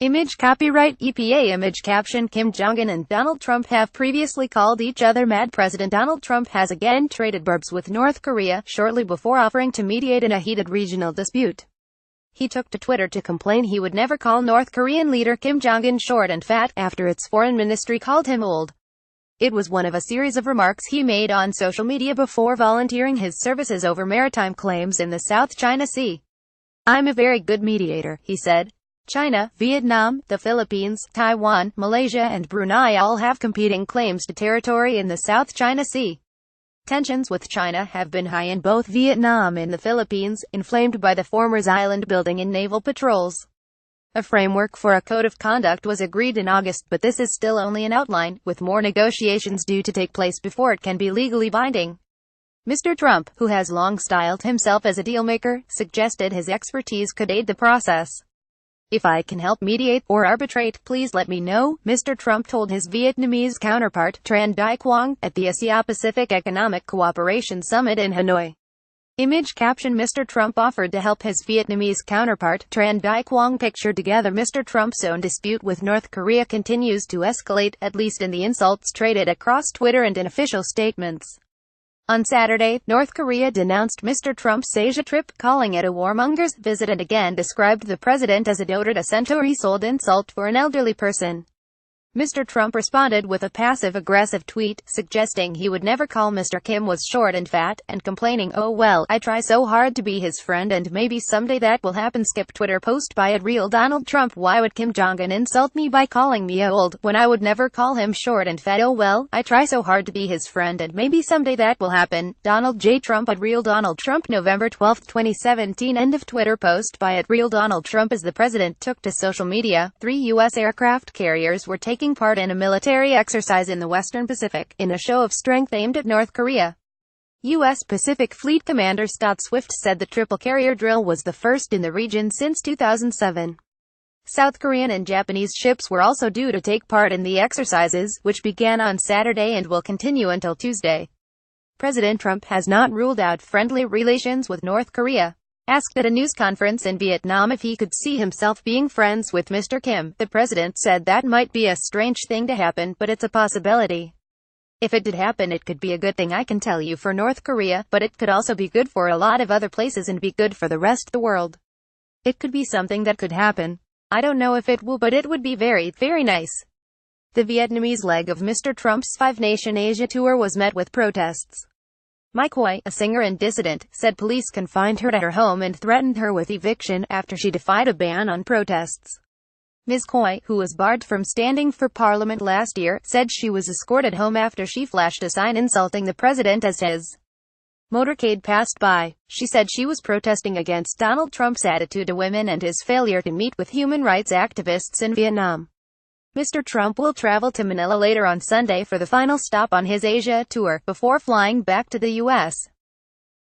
Image copyright EPA image caption Kim Jong-un and Donald Trump have previously called each other mad. President Donald Trump has again traded barbs with North Korea, shortly before offering to mediate in a heated regional dispute. He took to Twitter to complain he would never call North Korean leader Kim Jong-un short and fat, after its foreign ministry called him old. It was one of a series of remarks he made on social media before volunteering his services over maritime claims in the South China Sea. "I'm a very good mediator," he said. China, Vietnam, the Philippines, Taiwan, Malaysia and Brunei all have competing claims to territory in the South China Sea. Tensions with China have been high in both Vietnam and the Philippines, inflamed by the former's island building and naval patrols. A framework for a code of conduct was agreed in August, but this is still only an outline, with more negotiations due to take place before it can be legally binding. Mr. Trump, who has long styled himself as a dealmaker, suggested his expertise could aid the process. "If I can help mediate or arbitrate, please let me know," Mr. Trump told his Vietnamese counterpart, Tran Dai Quang, at the Asia-Pacific Economic Cooperation Summit in Hanoi. Image caption Mr. Trump offered to help his Vietnamese counterpart, Tran Dai Quang. Picture together. Mr. Trump's own dispute with North Korea continues to escalate, at least in the insults traded across Twitter and in official statements. On Saturday, North Korea denounced Mr. Trump's Asia trip, calling it a warmonger's visit, and again described the president as a dotard, a centaur-sold insult for an elderly person. Mr. Trump responded with a passive-aggressive tweet, suggesting he would never call Mr. Kim was short and fat, and complaining, "Oh well, I try so hard to be his friend and maybe someday that will happen." Skip Twitter post by @Real Donald Trump. Why would Kim Jong-un insult me by calling me old, when I would never call him short and fat? Oh well, I try so hard to be his friend and maybe someday that will happen. Donald J. Trump. @Real Donald Trump. November 12, 2017. End of Twitter post by @Real Donald Trump. As the president took to social media, 3 U.S. aircraft carriers were taking part in a military exercise in the Western Pacific, in a show of strength aimed at North Korea. U.S. Pacific Fleet Commander Scott Swift said the triple carrier drill was the first in the region since 2007. South Korean and Japanese ships were also due to take part in the exercises, which began on Saturday and will continue until Tuesday. President Trump has not ruled out friendly relations with North Korea. Asked at a news conference in Vietnam if he could see himself being friends with Mr. Kim, the president said that might be a strange thing to happen, but it's a possibility. "If it did happen, it could be a good thing, I can tell you, for North Korea, but it could also be good for a lot of other places and be good for the rest of the world. It could be something that could happen. I don't know if it will, but it would be very, very nice." The Vietnamese leg of Mr. Trump's five-nation Asia tour was met with protests. Mike Hoy, a singer and dissident, said police confined her to her home and threatened her with eviction after she defied a ban on protests. Ms. Hoy, who was barred from standing for parliament last year, said she was escorted home after she flashed a sign insulting the president as his motorcade passed by. She said she was protesting against Donald Trump's attitude to women and his failure to meet with human rights activists in Vietnam. Mr. Trump will travel to Manila later on Sunday for the final stop on his Asia tour, before flying back to the U.S.